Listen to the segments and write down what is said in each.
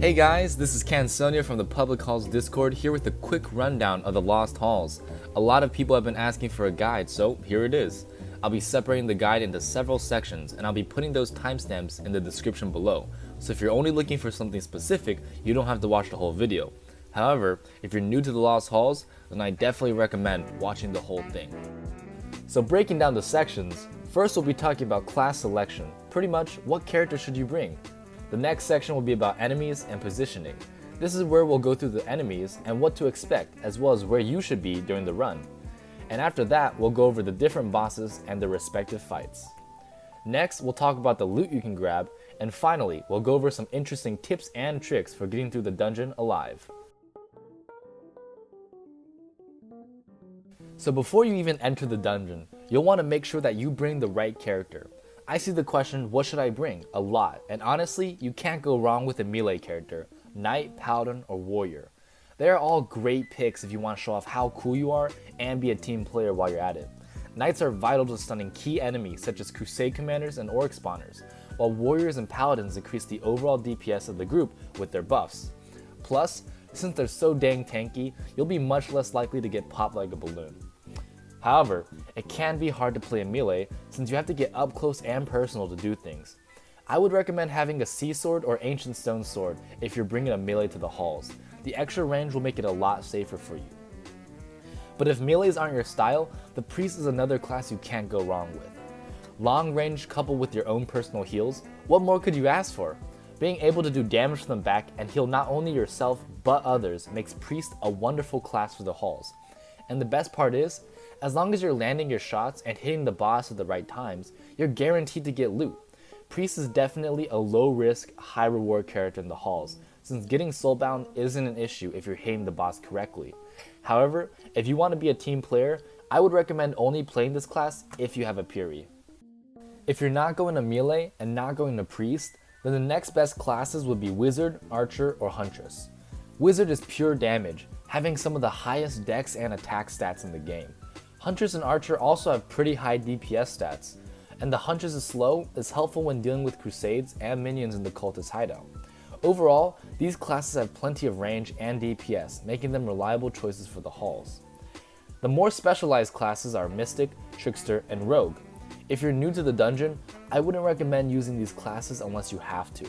Hey guys, this is Cansonia from the Public Halls Discord here with a quick rundown of the Lost Halls. A lot of people have been asking for a guide, so here it is. I'll be separating the guide into several sections and I'll be putting those timestamps in the description below. So if you're only looking for something specific, you don't have to watch the whole video. However, if you're new to the Lost Halls, then I definitely recommend watching the whole thing. So breaking down the sections, first we'll be talking about class selection. Pretty much, what character should you bring? The next section will be about enemies and positioning. This is where we'll go through the enemies and what to expect, as well as where you should be during the run. And after that, we'll go over the different bosses and their respective fights. Next, we'll talk about the loot you can grab, and finally, we'll go over some interesting tips and tricks for getting through the dungeon alive. So before you even enter the dungeon, you'll want to make sure that you bring the right character. I see the question, what should I bring? A lot, and honestly, you can't go wrong with a melee character, Knight, Paladin, or Warrior. They are all great picks if you want to show off how cool you are and be a team player while you're at it. Knights are vital to stunning key enemies such as Crusade Commanders and Orc Spawners, while Warriors and Paladins increase the overall DPS of the group with their buffs. Plus, since they're so dang tanky, you'll be much less likely to get popped like a balloon. However, it can be hard to play in melee since you have to get up close and personal to do things. I would recommend having a sea sword or ancient stone sword if you're bringing a melee to the halls. The extra range will make it a lot safer for you. But if melees aren't your style, the priest is another class you can't go wrong with. Long range coupled with your own personal heals, what more could you ask for? Being able to do damage from the back and heal not only yourself but others makes priest a wonderful class for the halls. And the best part is, as long as you're landing your shots and hitting the boss at the right times, you're guaranteed to get loot. Priest is definitely a low risk, high reward character in the halls, since getting soulbound isn't an issue if you're hitting the boss correctly. However, if you want to be a team player, I would recommend only playing this class if you have a Puri. If you're not going to melee and not going to priest, then the next best classes would be Wizard, Archer, or Huntress. Wizard is pure damage, having some of the highest dex and attack stats in the game. Huntress and Archer also have pretty high DPS stats, and the Huntress is slow is helpful when dealing with Crusades and minions in the Cultist hideout. Overall, these classes have plenty of range and DPS, making them reliable choices for the halls. The more specialized classes are Mystic, Trickster, and Rogue. If you're new to the dungeon, I wouldn't recommend using these classes unless you have to.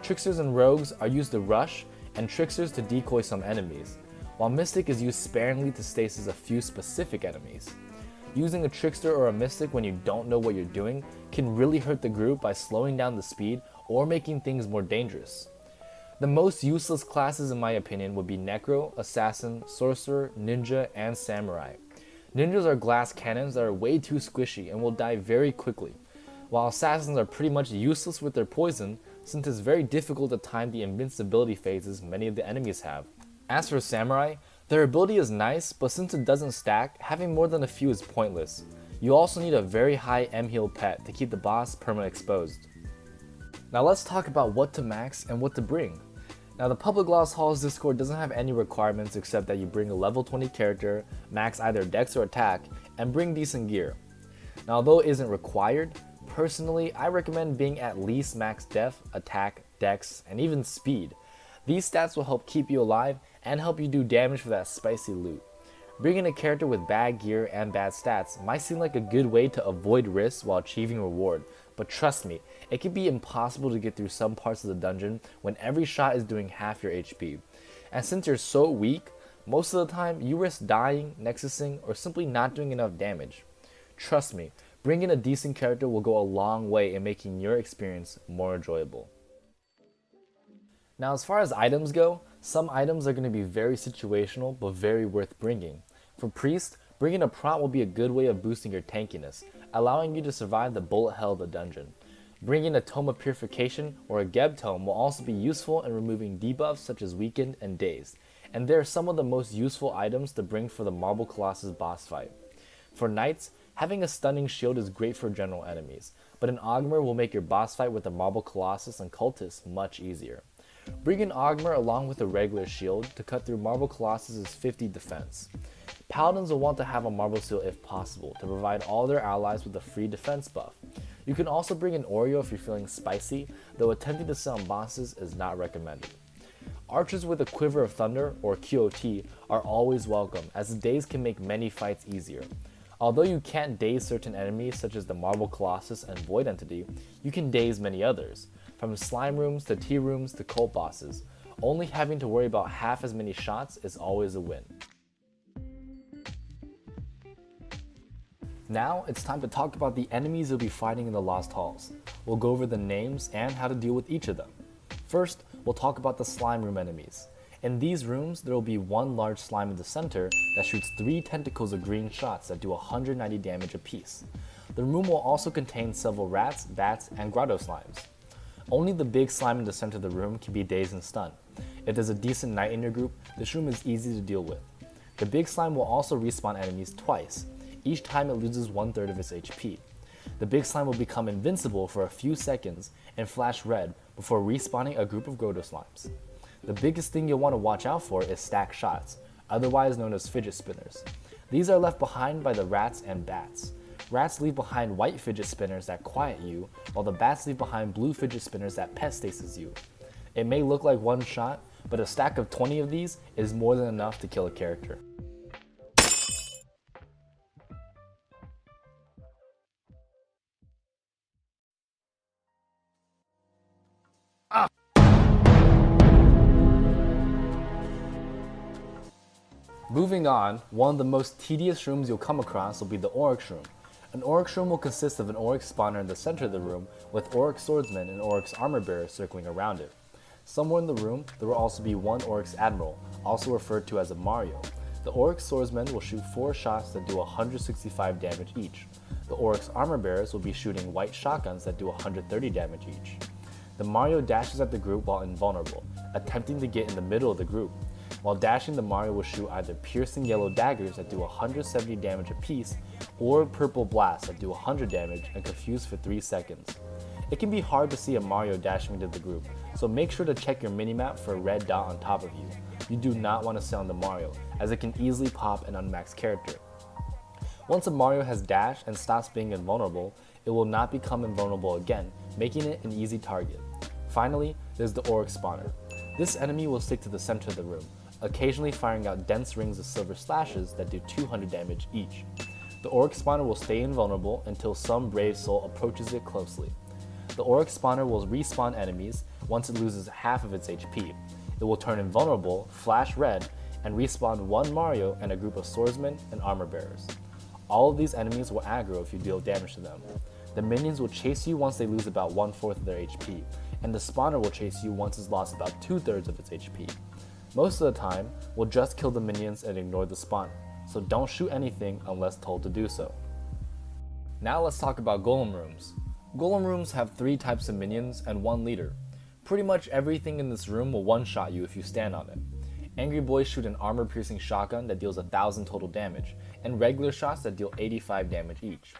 Tricksters and Rogues are used to rush, and Tricksters to decoy some enemies, while Mystic is used sparingly to stasis a few specific enemies. Using a Trickster or a Mystic when you don't know what you're doing can really hurt the group by slowing down the speed or making things more dangerous. The most useless classes in my opinion would be Necro, Assassin, Sorcerer, Ninja, and Samurai. Ninjas are glass cannons that are way too squishy and will die very quickly, while Assassins are pretty much useless with their poison since it's very difficult to time the invincibility phases many of the enemies have. As for Samurai, their ability is nice, but since it doesn't stack, having more than a few is pointless. You also need a very high M-heal pet to keep the boss permanently exposed. Now let's talk about what to max and what to bring. Now the Public Lost Halls Discord doesn't have any requirements except that you bring a level 20 character, max either dex or attack, and bring decent gear. Now although it isn't required, personally I recommend being at least max def, attack, dex, and even speed. These stats will help keep you alive and help you do damage for that spicy loot. Bringing a character with bad gear and bad stats might seem like a good way to avoid risks while achieving reward, but trust me, it can be impossible to get through some parts of the dungeon when every shot is doing half your HP. And since you're so weak, most of the time you risk dying, nexusing, or simply not doing enough damage. Trust me, bringing a decent character will go a long way in making your experience more enjoyable. Now as far as items go, some items are going to be very situational but very worth bringing. For Priest, bringing a prompt will be a good way of boosting your tankiness, allowing you to survive the bullet hell of the dungeon. Bringing a Tome of Purification or a Geb Tome will also be useful in removing debuffs such as Weakened and Dazed, and they are some of the most useful items to bring for the Marble Colossus boss fight. For Knights, having a Stunning Shield is great for general enemies, but an Ogmer will make your boss fight with the Marble Colossus and Cultists much easier. Bring an Ogmer along with a regular shield to cut through Marble Colossus' 50 defense. Paladins will want to have a Marble Seal if possible to provide all their allies with a free defense buff. You can also bring an Oreo if you're feeling spicy, though attempting to stun bosses is not recommended. Archers with a Quiver of Thunder, or QOT, are always welcome, as the daze can make many fights easier. Although you can't daze certain enemies such as the Marble Colossus and Void Entity, you can daze many others, from slime rooms to tea rooms to cult bosses. Only having to worry about half as many shots is always a win. Now it's time to talk about the enemies you'll be fighting in the Lost Halls. We'll go over the names and how to deal with each of them. First, we'll talk about the slime room enemies. In these rooms, there will be one large slime in the center that shoots 3 tentacles of green shots that do 190 damage apiece. The room will also contain several rats, bats, and grotto slimes. Only the big slime in the center of the room can be dazed and stunned. If there's a decent knight in your group, this room is easy to deal with. The big slime will also respawn enemies twice. Each time it loses 1/3 of its HP. The big slime will become invincible for a few seconds and flash red before respawning a group of grotto slimes. The biggest thing you'll want to watch out for is stack shots, otherwise known as fidget spinners. These are left behind by the rats and bats. Rats leave behind white fidget spinners that quiet you, while the bats leave behind blue fidget spinners that pet stasis you. It may look like one shot, but a stack of 20 of these is more than enough to kill a character. Moving on, one of the most tedious rooms you'll come across will be the Oryx room. An Oryx room will consist of an Oryx spawner in the center of the room with Oryx swordsmen and Oryx armor bearers circling around it. Somewhere in the room, there will also be one Oryx admiral, also referred to as a Mario. The Oryx swordsmen will shoot 4 shots that do 165 damage each. The Oryx armor bearers will be shooting white shotguns that do 130 damage each. The Mario dashes at the group while invulnerable, attempting to get in the middle of the group. While dashing, the Mario will shoot either piercing yellow daggers that do 170 damage apiece, or purple blasts that do 100 damage and confuse for 3 seconds. It can be hard to see a Mario dashing into the group, so make sure to check your minimap for a red dot on top of you. You do not want to sit on the Mario, as it can easily pop an unmaxed character. Once a Mario has dashed and stops being invulnerable, it will not become invulnerable again, making it an easy target. Finally, there's the Oryx spawner. This enemy will stick to the center of the room, occasionally firing out dense rings of silver slashes that do 200 damage each. The Oryx spawner will stay invulnerable until some brave soul approaches it closely. The Oryx spawner will respawn enemies once it loses half of its HP. It will turn invulnerable, flash red, and respawn one Mario and a group of swordsmen and armor bearers. All of these enemies will aggro if you deal damage to them. The minions will chase you once they lose about 1/4 of their HP, and the spawner will chase you once it's lost about 2/3 of its HP. Most of the time, we'll just kill the minions and ignore the spawner, so don't shoot anything unless told to do so. Now let's talk about golem rooms. Golem rooms have 3 types of minions and 1 leader. Pretty much everything in this room will one-shot you if you stand on it. Angry boys shoot an armor-piercing shotgun that deals 1,000 total damage, and regular shots that deal 85 damage each.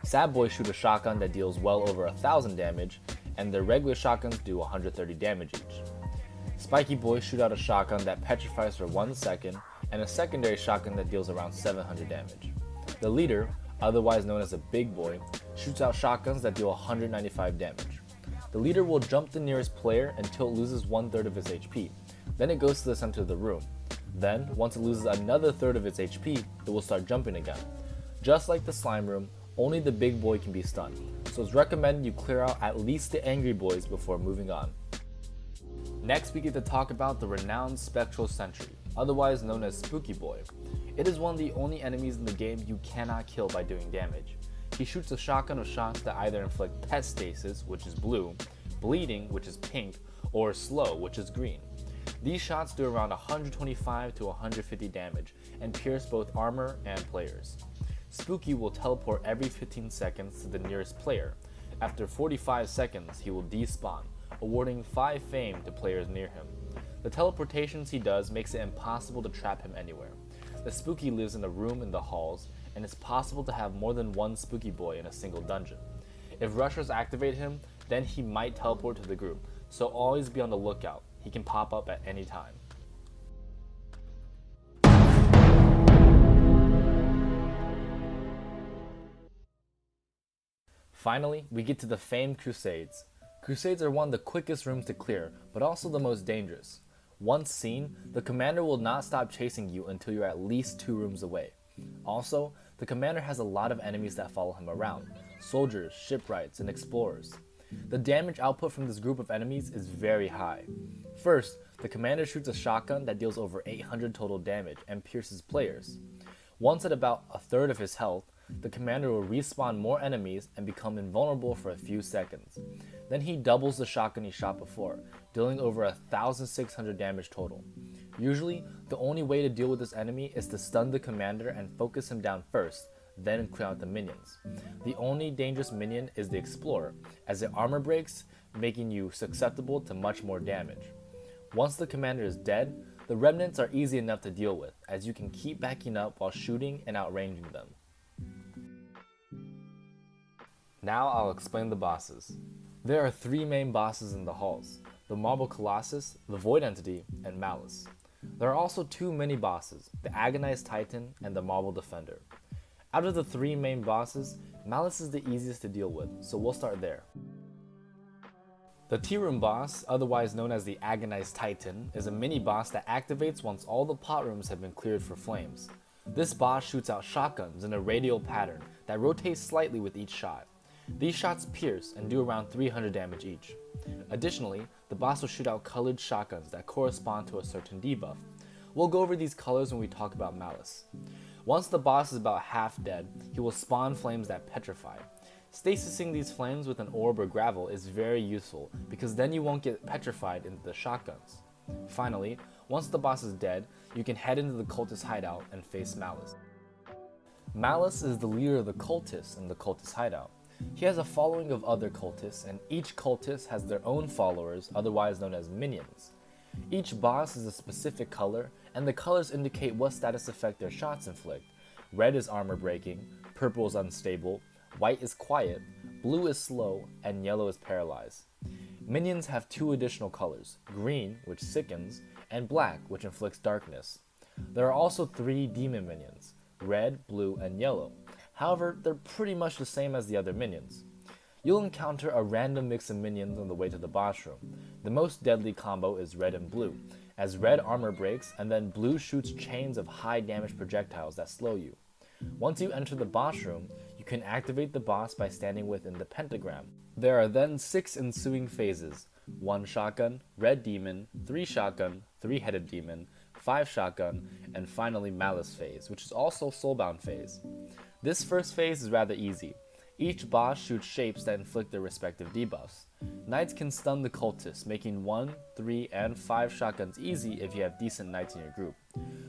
Sad boys shoot a shotgun that deals well over 1,000 damage, and their regular shotguns do 130 damage each. Spiky boys shoot out a shotgun that petrifies for 1 second, and a secondary shotgun that deals around 700 damage. The leader, otherwise known as a big boy, shoots out shotguns that deal 195 damage. The leader will jump the nearest player until it loses 1/3 of its HP. Then it goes to the center of the room. Then, once it loses another third of its HP, it will start jumping again. Just like the slime room, only the big boy can be stunned, so it's recommended you clear out at least the angry boys before moving on. Next, we get to talk about the renowned Spectral Sentry, otherwise known as Spooky Boy. It is one of the only enemies in the game you cannot kill by doing damage. He shoots a shotgun of shots that either inflict pet stasis, which is blue, bleeding, which is pink, or slow, which is green. These shots do around 125 to 150 damage and pierce both armor and players. Spooky will teleport every 15 seconds to the nearest player. After 45 seconds, he will despawn, awarding 5 fame to players near him. The teleportations he does makes it impossible to trap him anywhere. The Spooky lives in a room in the halls, and it's possible to have more than 1 Spooky Boy in a single dungeon. If rushers activate him, then he might teleport to the group, so always be on the lookout. He can pop up at any time. Finally, we get to the famed Crusades. Crusades are one of the quickest rooms to clear, but also the most dangerous. Once seen, the commander will not stop chasing you until you're at least 2 rooms away. Also, the commander has a lot of enemies that follow him around: soldiers, shipwrights, and explorers. The damage output from this group of enemies is very high. First, the commander shoots a shotgun that deals over 800 total damage and pierces players. Once at about a third of his health, the commander will respawn more enemies and become invulnerable for a few seconds. Then he doubles the shotgun he shot before, dealing over 1,600 damage total. Usually, the only way to deal with this enemy is to stun the commander and focus him down first, then clear out the minions. The only dangerous minion is the explorer, as it armor breaks, making you susceptible to much more damage. Once the commander is dead, the remnants are easy enough to deal with, as you can keep backing up while shooting and outranging them. Now I'll explain the bosses. There are 3 main bosses in the halls: the Marble Colossus, the Void Entity, and Malice. There are also 2 mini-bosses, the Agonized Titan and the Marble Defender. Out of the 3 main bosses, Malice is the easiest to deal with, so we'll start there. The Tea Room boss, otherwise known as the Agonized Titan, is a mini-boss that activates once all the pot rooms have been cleared for flames. This boss shoots out shotguns in a radial pattern that rotates slightly with each shot. These shots pierce and do around 300 damage each. Additionally, the boss will shoot out colored shotguns that correspond to a certain debuff. We'll go over these colors when we talk about Malice. Once the boss is about half dead, he will spawn flames that petrify. Stasising these flames with an orb or gravel is very useful, because then you won't get petrified into the shotguns. Finally, once the boss is dead, you can head into the cultist hideout and face Malice. Malice is the leader of the cultists in the cultist hideout. He has a following of other cultists, and each cultist has their own followers, otherwise known as minions. Each boss is a specific color, and the colors indicate what status effect their shots inflict. Red is armor breaking, purple is unstable, white is quiet, blue is slow, and yellow is paralyzed. Minions have 2 additional colors: green, which sickens, and black, which inflicts darkness. There are also 3 demon minions: red, blue, and yellow. However, they're pretty much the same as the other minions. You'll encounter a random mix of minions on the way to the boss room. The most deadly combo is red and blue, as red armor breaks and then blue shoots chains of high damage projectiles that slow you. Once you enter the boss room, you can activate the boss by standing within the pentagram. There are then 6 ensuing phases: 1 shotgun, red demon, 3 shotgun, 3-headed demon, 5 shotgun, and finally Malice phase, which is also Soulbound phase. This first phase is rather easy. Each boss shoots shapes that inflict their respective debuffs. Knights can stun the cultists, making 1, 3, and 5 shotguns easy if you have decent knights in your group.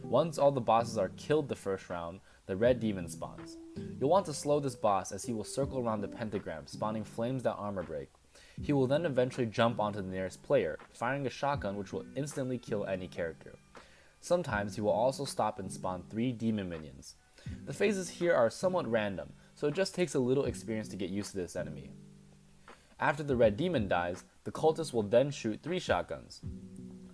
Once all the bosses are killed the first round, the red demon spawns. You'll want to slow this boss, as he will circle around the pentagram, spawning flames that armor break. He will then eventually jump onto the nearest player, firing a shotgun which will instantly kill any character. Sometimes he will also stop and spawn 3 demon minions. The phases here are somewhat random, so it just takes a little experience to get used to this enemy. After the red demon dies, the cultists will then shoot 3 shotguns.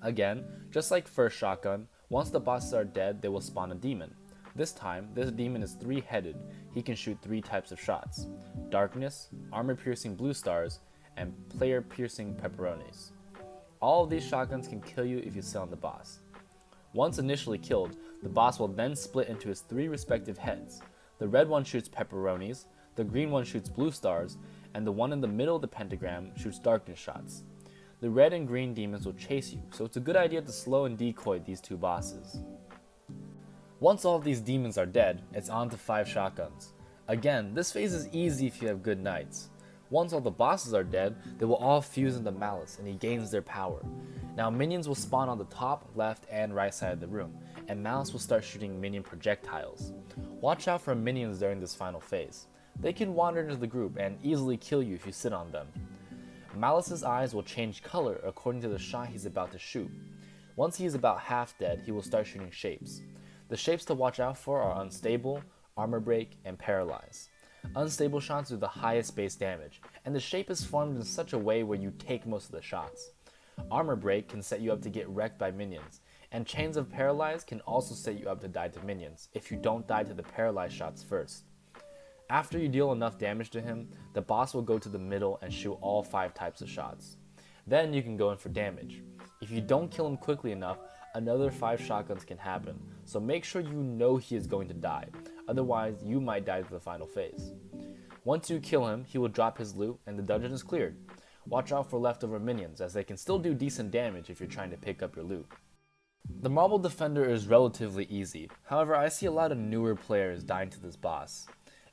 Again, just like first shotgun, once the bosses are dead, they will spawn a demon. This time, this demon is 3-headed. He can shoot 3 types of shots: darkness, armor-piercing blue stars, and player-piercing pepperonis. All of these shotguns can kill you if you sit on the boss. Once initially killed, the boss will then split into his 3 respective heads. The red one shoots pepperonis, the green one shoots blue stars, and the one in the middle of the pentagram shoots darkness shots. The red and green demons will chase you, so it's a good idea to slow and decoy these 2 bosses. Once all of these demons are dead, it's on to 5 shotguns. Again, this phase is easy if you have good knights. Once all the bosses are dead, they will all fuse into Malice and he gains their power. Now minions will spawn on the top, left, and right side of the room, and Malice will start shooting minion projectiles. Watch out for minions during this final phase. They can wander into the group and easily kill you if you sit on them. Malice's eyes will change color according to the shot he's about to shoot. Once he is about half dead, he will start shooting shapes. The shapes to watch out for are unstable, armor break, and paralyze. Unstable shots do the highest base damage, and the shape is formed in such a way where you take most of the shots. Armor break can set you up to get wrecked by minions, and chains of paralyze can also set you up to die to minions if you don't die to the paralyzed shots first. After you deal enough damage to him, the boss will go to the middle and shoot all 5 types of shots. Then you can go in for damage. If you don't kill him quickly enough, another 5 shotguns can happen, so make sure you know he is going to die, otherwise you might die to the final phase. Once you kill him, he will drop his loot and the dungeon is cleared. Watch out for leftover minions, as they can still do decent damage if you're trying to pick up your loot. The Marble Defender is relatively easy, however I see a lot of newer players dying to this boss.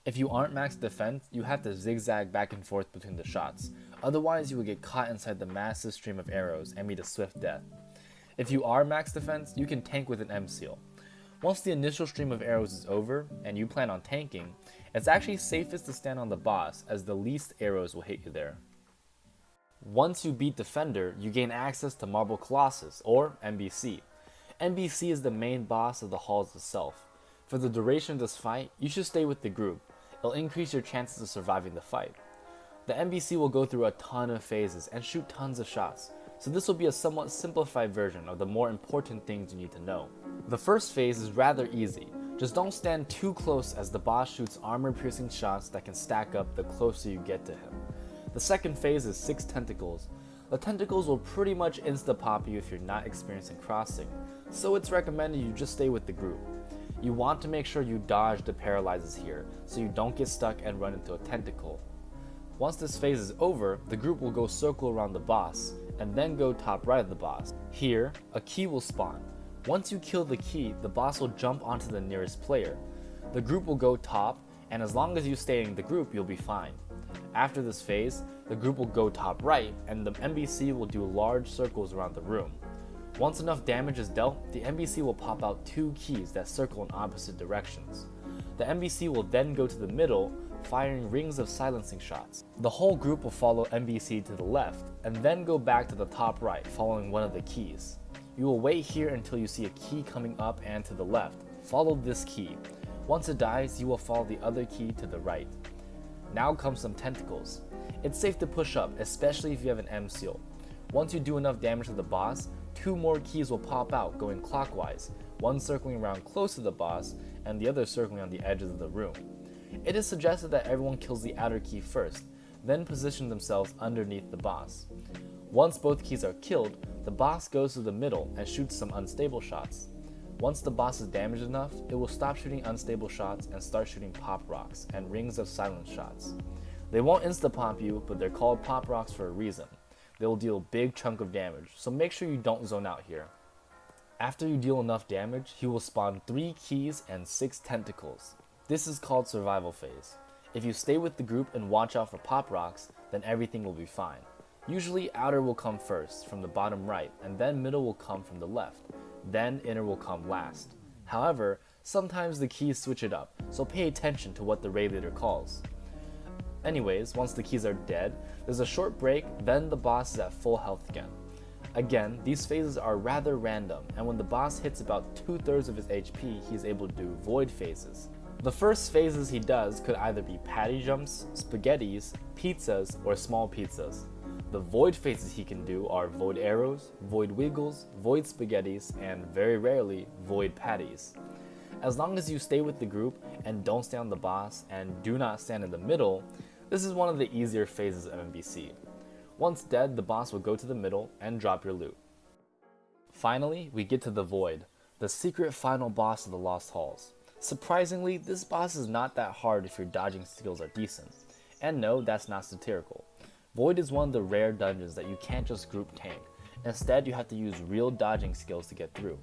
If you aren't max defense, you have to zigzag back and forth between the shots, otherwise you will get caught inside the massive stream of arrows and meet a swift death. If you are max defense, you can tank with an M-Seal. Once the initial stream of arrows is over, and you plan on tanking, it's actually safest to stand on the boss, as the least arrows will hit you there. Once you beat Defender, you gain access to Marble Colossus, or MBC. MBC is the main boss of the halls itself. For the duration of this fight, you should stay with the group. It'll increase your chances of surviving the fight. The MBC will go through a ton of phases and shoot tons of shots, so this will be a somewhat simplified version of the more important things you need to know. The first phase is rather easy, just don't stand too close as the boss shoots armor-piercing shots that can stack up the closer you get to him. The second phase is 6 tentacles. The tentacles will pretty much insta-pop you if you're not experiencing crossing, so it's recommended you just stay with the group. You want to make sure you dodge the paralyzes here, so you don't get stuck and run into a tentacle. Once this phase is over, the group will go circle around the boss, and then go top right of the boss. Here, a key will spawn. Once you kill the key, the boss will jump onto the nearest player. The group will go top, and as long as you stay in the group, you'll be fine. After this phase, the group will go top right, and the MBC will do large circles around the room. Once enough damage is dealt, the MBC will pop out 2 keys that circle in opposite directions. The MBC will then go to the middle, firing rings of silencing shots. The whole group will follow MBC to the left, and then go back to the top right, following one of the keys. You will wait here until you see a key coming up and to the left. Follow this key. Once it dies, you will follow the other key to the right. Now comes some tentacles. It's safe to push up, especially if you have an M-Seal. Once you do enough damage to the boss, 2 more keys will pop out going clockwise, one circling around close to the boss and the other circling on the edges of the room. It is suggested that everyone kills the outer key first, then position themselves underneath the boss. Once both keys are killed, the boss goes to the middle and shoots some unstable shots. Once the boss is damaged enough, it will stop shooting unstable shots and start shooting pop rocks and rings of silence shots. They won't insta-pop you, but they're called pop rocks for a reason. They will deal a big chunk of damage, so make sure you don't zone out here. After you deal enough damage, he will spawn 3 keys and 6 tentacles. This is called survival phase. If you stay with the group and watch out for pop rocks, then everything will be fine. Usually outer will come first from the bottom right, and then middle will come from the left. Then inner will come last. However, sometimes the keys switch it up, so pay attention to what the raid leader calls. Anyways, once the keys are dead, there's a short break, then the boss is at full health again. Again, these phases are rather random, and when the boss hits about 2/3 of his HP, he is able to do void phases. The first phases he does could either be patty jumps, spaghettis, pizzas, or small pizzas. The void phases he can do are void arrows, void wiggles, void spaghettis, and very rarely, void patties. As long as you stay with the group and don't stay on the boss and do not stand in the middle, this is one of the easier phases of MBC. Once dead, the boss will go to the middle and drop your loot. Finally, we get to the Void, the secret final boss of the Lost Halls. Surprisingly, this boss is not that hard if your dodging skills are decent. And no, that's not satirical. Void is one of the rare dungeons that you can't just group tank. Instead, you have to use real dodging skills to get through.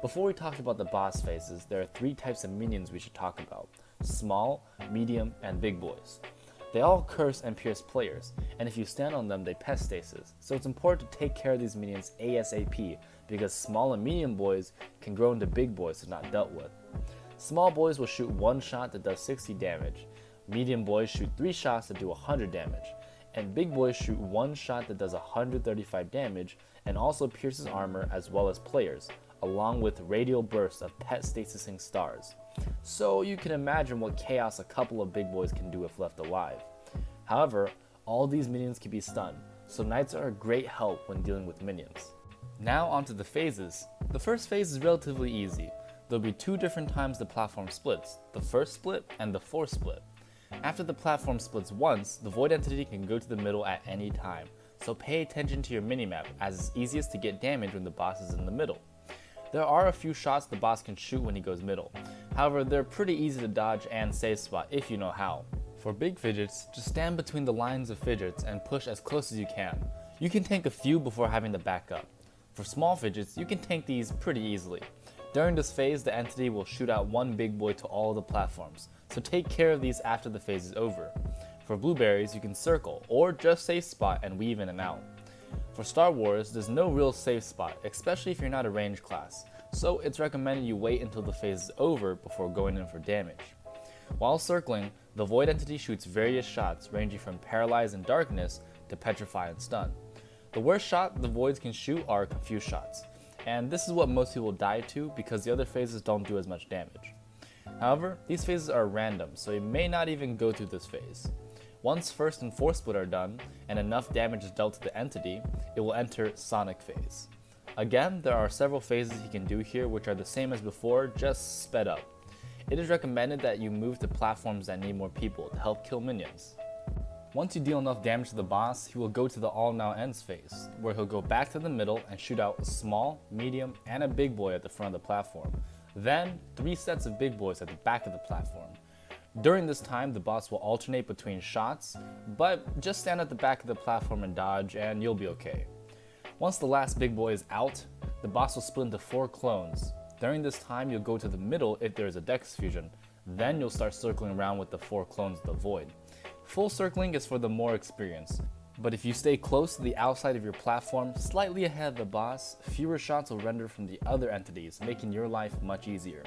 Before we talk about the boss phases, there are 3 types of minions we should talk about: small, medium, and big boys. They all curse and pierce players, and if you stand on them, they pest stasis, so it's important to take care of these minions ASAP, because small and medium boys can grow into big boys if not dealt with. Small boys will shoot 1 shot that does 60 damage, medium boys shoot 3 shots that do 100 damage, and big boys shoot 1 shot that does 135 damage and also pierces armor as well as players, along with radial bursts of pet stasising stars. So you can imagine what chaos a couple of big boys can do if left alive. However, all these minions can be stunned, so knights are a great help when dealing with minions. Now onto the phases. The first phase is relatively easy. There'll be 2 different times the platform splits, the first split and the fourth split. After the platform splits once, the void entity can go to the middle at any time, so pay attention to your minimap as it's easiest to get damage when the boss is in the middle. There are a few shots the boss can shoot when he goes middle, however they're pretty easy to dodge and safe spot if you know how. For big fidgets, just stand between the lines of fidgets and push as close as you can. You can tank a few before having to back up. For small fidgets, you can tank these pretty easily. During this phase, the entity will shoot out one big boy to all the platforms, so take care of these after the phase is over. For blueberries, you can circle, or just safe spot and weave in and out. For Star Wars, there's no real safe spot, especially if you're not a range class, so it's recommended you wait until the phase is over before going in for damage. While circling, the Void entity shoots various shots ranging from Paralyze and Darkness to Petrify and Stun. The worst shot the Voids can shoot are Confuse shots, and this is what most people die to because the other phases don't do as much damage. However, these phases are random, so you may not even go through this phase. Once first and fourth split are done, and enough damage is dealt to the entity, it will enter Sonic phase. Again, there are several phases he can do here which are the same as before, just sped up. It is recommended that you move to platforms that need more people to help kill minions. Once you deal enough damage to the boss, he will go to the All Now Ends phase, where he'll go back to the middle and shoot out a small, medium, and a big boy at the front of the platform. Then, 3 sets of big boys at the back of the platform. During this time, the boss will alternate between shots, but just stand at the back of the platform and dodge and you'll be okay. Once the last big boy is out, the boss will split into 4 clones. During this time, you'll go to the middle if there is a Dex fusion, then you'll start circling around with the 4 clones of the Void. Full circling is for the more experienced, but if you stay close to the outside of your platform, slightly ahead of the boss, fewer shots will render from the other entities, making your life much easier.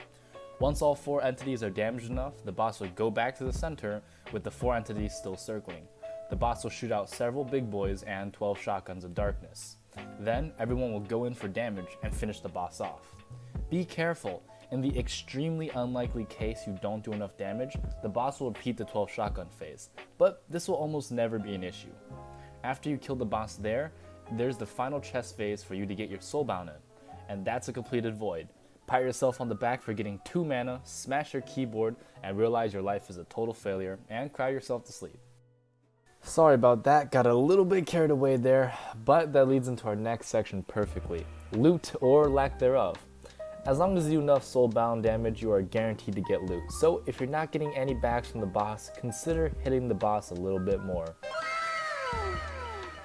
Once all 4 entities are damaged enough, the boss will go back to the center with the 4 entities still circling. The boss will shoot out several big boys and 12 shotguns of darkness. Then everyone will go in for damage and finish the boss off. Be careful, in the extremely unlikely case you don't do enough damage, the boss will repeat the 12 shotgun phase, but this will almost never be an issue. After you kill the boss there's the final chest phase for you to get your soulbound in, and that's a completed Void. Pat yourself on the back for getting 2 mana, smash your keyboard, and realize your life is a total failure, and cry yourself to sleep. Sorry about that, got a little bit carried away there, but that leads into our next section perfectly. Loot or lack thereof. As long as you do enough soulbound damage, you are guaranteed to get loot, so if you're not getting any backs from the boss, consider hitting the boss a little bit more.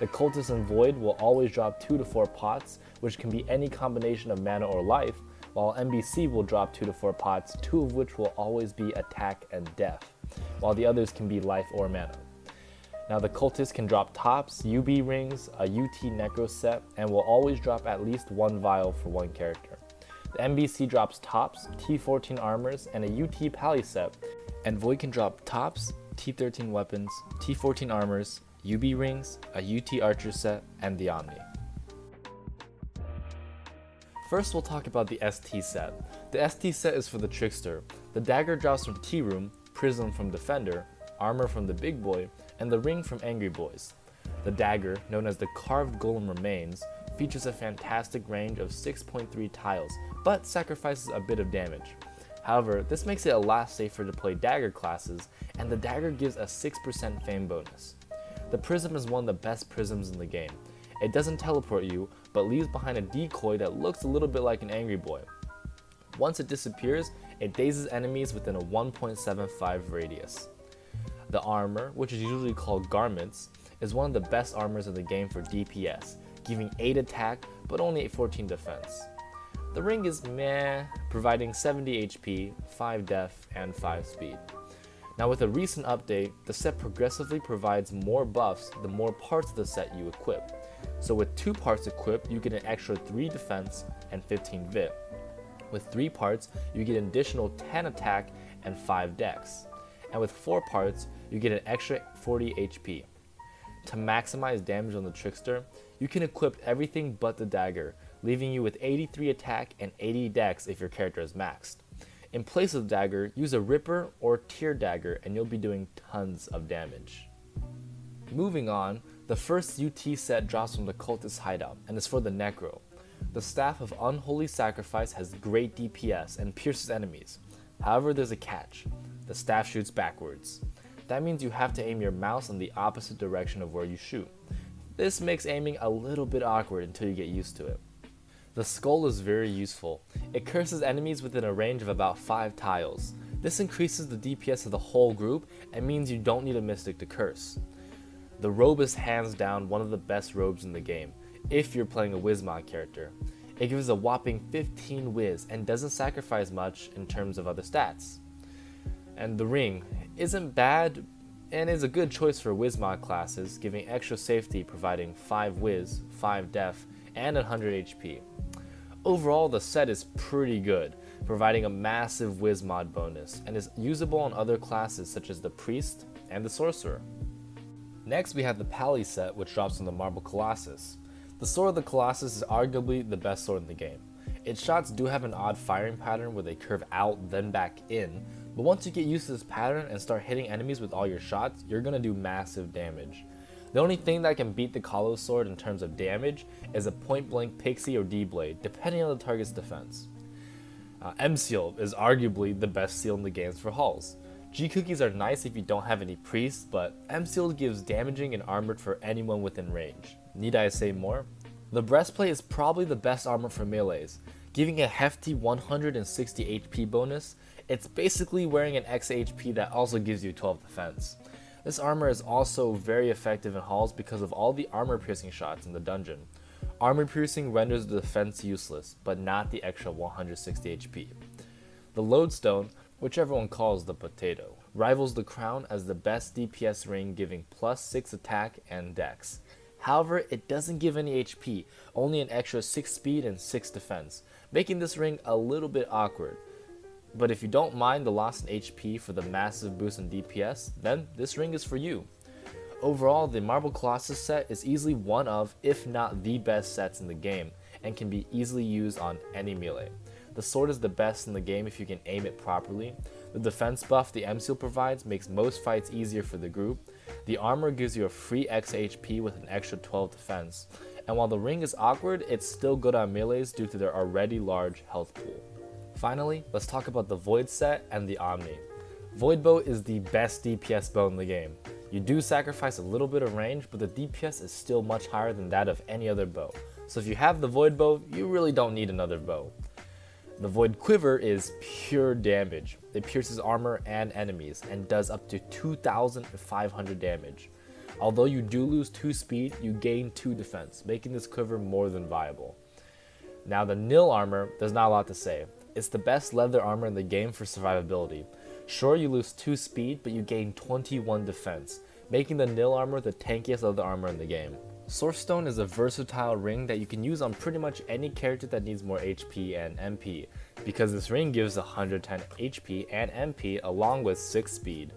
The Cultist and Void will always drop 2 to 4 pots, which can be any combination of mana or life, while NBC will drop 2 to 4 pots, 2 of which will always be attack and death, while the others can be life or mana. Now the Cultist can drop tops, UB rings, a UT Necro set, and will always drop at least 1 vial for 1 character. The NBC drops tops, T14 armors, and a UT Pally set, and Void can drop tops, T13 weapons, T14 armors, UB rings, a UT Archer set, and the Omni. First we'll talk about the ST set. The ST set is for the Trickster. The dagger drops from T-Room, Prism from Defender, armor from the Big Boy, and the ring from Angry Boys. The dagger, known as the Carved Golem Remains, features a fantastic range of 6.3 tiles, but sacrifices a bit of damage. However, this makes it a lot safer to play dagger classes, and the dagger gives a 6% fame bonus. The Prism is one of the best prisms in the game. It doesn't teleport you, but leaves behind a decoy that looks a little bit like an Angry Boy. Once it disappears, it dazes enemies within a 1.75 radius. The armor, which is usually called garments, is one of the best armors in the game for DPS, giving 8 attack but only 14 defense. The ring is meh, providing 70 HP, 5 def, and 5 speed. Now with a recent update, the set progressively provides more buffs the more parts of the set you equip. So with 2 parts equipped, you get an extra 3 defense and 15 vit. With 3 parts, you get an additional 10 attack and 5 dex. And with 4 parts, you get an extra 40 HP. To maximize damage on the Trickster, you can equip everything but the dagger, leaving you with 83 attack and 80 dex if your character is maxed. In place of the dagger, use a Ripper or Tear Dagger and you'll be doing tons of damage. Moving on, the first UT set drops from the Cultist hideout and is for the Necro. The Staff of Unholy Sacrifice has great DPS and pierces enemies. However, there's a catch. The staff shoots backwards. That means you have to aim your mouse in the opposite direction of where you shoot. This makes aiming a little bit awkward until you get used to it. The skull is very useful. It curses enemies within a range of about 5 tiles. This increases the DPS of the whole group and means you don't need a mystic to curse. The robe is hands down one of the best robes in the game, if you're playing a Wizmod character. It gives a whopping 15 Wiz and doesn't sacrifice much in terms of other stats. And the ring isn't bad and is a good choice for Wizmod classes, giving extra safety, providing 5 Wiz, 5 Def, and 100 HP. Overall, the set is pretty good, providing a massive Wizmod bonus, and is usable on other classes such as the Priest and the Sorcerer. Next, we have the Pally set, which drops on the Marble Colossus. The Sword of the Colossus is arguably the best sword in the game. Its shots do have an odd firing pattern where they curve out then back in, but once you get used to this pattern and start hitting enemies with all your shots, you're gonna do massive damage. The only thing that can beat the Kalos sword in terms of damage is a point blank Pixie or D-Blade, depending on the target's defense. M-Seal is arguably the best seal in the games for hulls. G-Cookies are nice if you don't have any priests, but M-Seal gives damaging and armored for anyone within range. Need I say more? The breastplate is probably the best armor for melees, giving a hefty 160 HP bonus. It's basically wearing an X HP that also gives you 12 defense. This armor is also very effective in halls because of all the armor piercing shots in the dungeon. Armor piercing renders the defense useless, but not the extra 160 HP. The lodestone, which everyone calls the potato, rivals the crown as the best DPS ring, giving plus 6 attack and dex. However, it doesn't give any HP, only an extra 6 speed and 6 defense, making this ring a little bit awkward. But if you don't mind the loss in HP for the massive boost in DPS, then this ring is for you. Overall, the Marble Colossus set is easily one of, if not the best sets in the game, and can be easily used on any melee. The sword is the best in the game if you can aim it properly. The defense buff the M-Seal provides makes most fights easier for the group. The armor gives you a free X HP with an extra 12 defense. And while the ring is awkward, it's still good on melees due to their already large health pool. Finally, let's talk about the Void set and the Omni. Void Bow is the best DPS bow in the game. You do sacrifice a little bit of range, but the DPS is still much higher than that of any other bow. So if you have the Void Bow, you really don't need another bow. The Void Quiver is pure damage. It pierces armor and enemies and does up to 2,500 damage. Although you do lose 2 speed, you gain 2 defense, making this quiver more than viable. Now the Nil armor, there's not a lot to say. It's the best leather armor in the game for survivability. Sure, you lose 2 speed, but you gain 21 defense, making the Nil armor the tankiest leather armor in the game. Sourcestone is a versatile ring that you can use on pretty much any character that needs more HP and MP, because this ring gives 110 HP and MP along with 6 speed.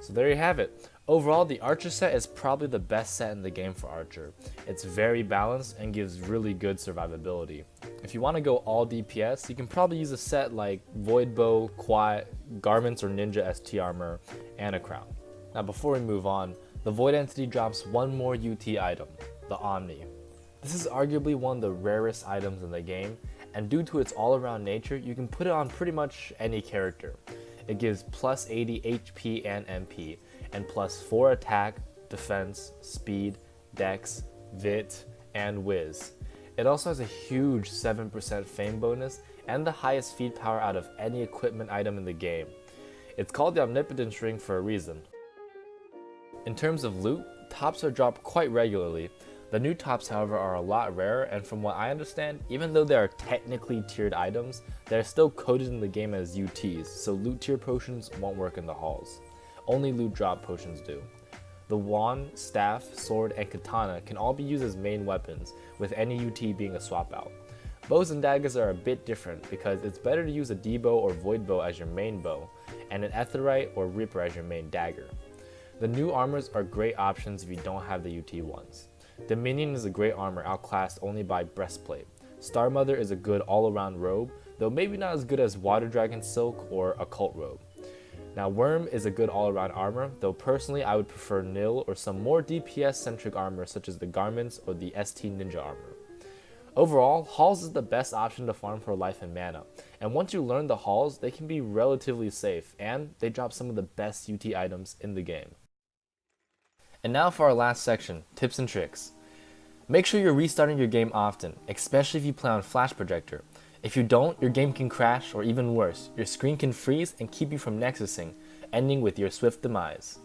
So there you have it. Overall, the Archer set is probably the best set in the game for Archer. It's very balanced and gives really good survivability. If you want to go all DPS, you can probably use a set like Void Bow, Quiet, Garments or Ninja ST Armor, and a Crown. Now before we move on, the Void Entity drops one more UT item, the Omni. This is arguably one of the rarest items in the game, and due to its all-around nature, you can put it on pretty much any character. It gives plus 80 HP and MP, and plus 4 attack, defense, speed, dex, vit, and whiz. It also has a huge 7% fame bonus and the highest feed power out of any equipment item in the game. It's called the Omnipotence Ring for a reason. In terms of loot, tops are dropped quite regularly. The new tops, however, are a lot rarer, and from what I understand, even though they are technically tiered items, they are still coded in the game as UTs, so loot tier potions won't work in the halls. Only loot drop potions do. The wand, staff, sword, and katana can all be used as main weapons, with any UT being a swap out. Bows and daggers are a bit different because it's better to use a D-bow or void bow as your main bow, and an Aetheryte or Reaper as your main dagger. The new armors are great options if you don't have the UT ones. Dominion is a great armor outclassed only by Breastplate. Star Mother is a good all-around robe, though maybe not as good as Water Dragon Silk or Occult Robe. Now Worm is a good all-around armor, though personally I would prefer Nil or some more DPS-centric armor such as the Garments or the ST Ninja armor. Overall, Halls is the best option to farm for life and mana, and once you learn the Halls, they can be relatively safe, and they drop some of the best UT items in the game. And now for our last section, tips and tricks. Make sure you're restarting your game often, especially if you play on Flash Projector. If you don't, your game can crash, or even worse, your screen can freeze and keep you from nexusing, ending with your swift demise.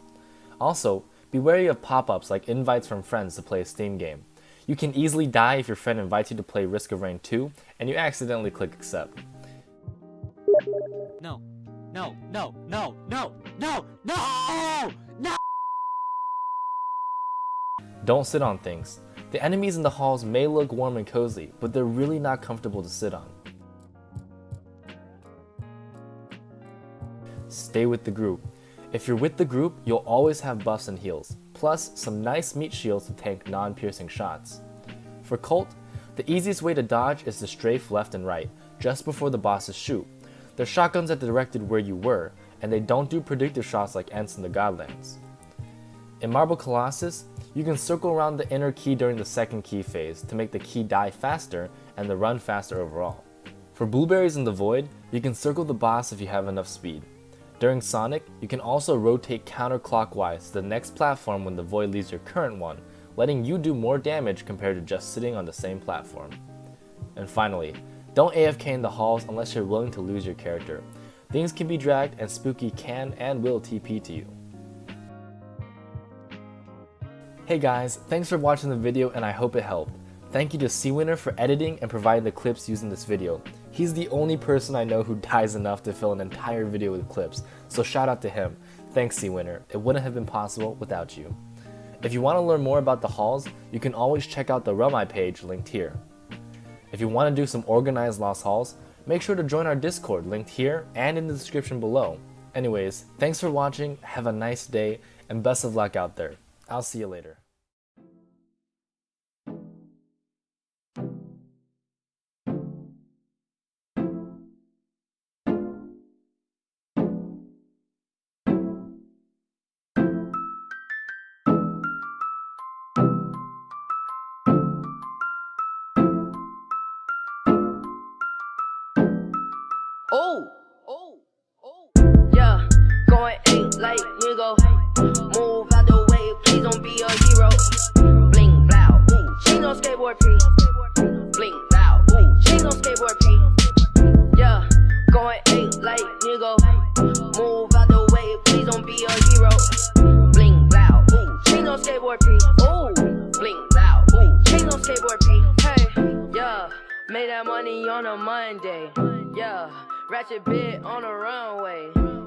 Also, be wary of pop-ups like invites from friends to play a Steam game. You can easily die if your friend invites you to play Risk of Rain 2 and you accidentally click accept. No, no, no, no, no, no, no, no! Don't sit on things. The enemies in the halls may look warm and cozy, but they're really not comfortable to sit on. Stay with the group. If you're with the group, you'll always have buffs and heals, plus some nice meat shields to tank non-piercing shots. For Colt, the easiest way to dodge is to strafe left and right, just before the bosses shoot. Their shotguns are directed where you were, and they don't do predictive shots like Ents in the Godlands. In Marble Colossus, you can circle around the inner key during the second key phase to make the key die faster and the run faster overall. For Blueberries in the Void, you can circle the boss if you have enough speed. During Sonic, you can also rotate counterclockwise to the next platform when the void leaves your current one, letting you do more damage compared to just sitting on the same platform. And finally, don't AFK in the halls unless you're willing to lose your character. Things can be dragged and Spooky can and will TP to you. Hey guys, thanks for watching the video and I hope it helped. Thank you to Seawinner for editing and providing the clips used in this video. He's the only person I know who dies enough to fill an entire video with clips, so shout out to him. Thanks Seawinner, it wouldn't have been possible without you. If you want to learn more about the halls, you can always check out the Rumai page linked here. If you want to do some organized Lost Halls, make sure to join our Discord linked here and in the description below. Anyways, thanks for watching, have a nice day, and best of luck out there. I'll see you later. Yeah, going 8 like nigga. Move out the way, please don't be a hero. Bling, blow, ooh, she no skateboard P. Bling, blow, ooh, she no skateboard P. Yeah, going 8 like nigga. Move out the way, please don't be a hero. Bling, blow, ooh, she no skateboard P. Ooh, bling, blow, ooh, she no skateboard P. Hey, yeah, made that money on a Monday. Yeah, ratchet bit on the runway.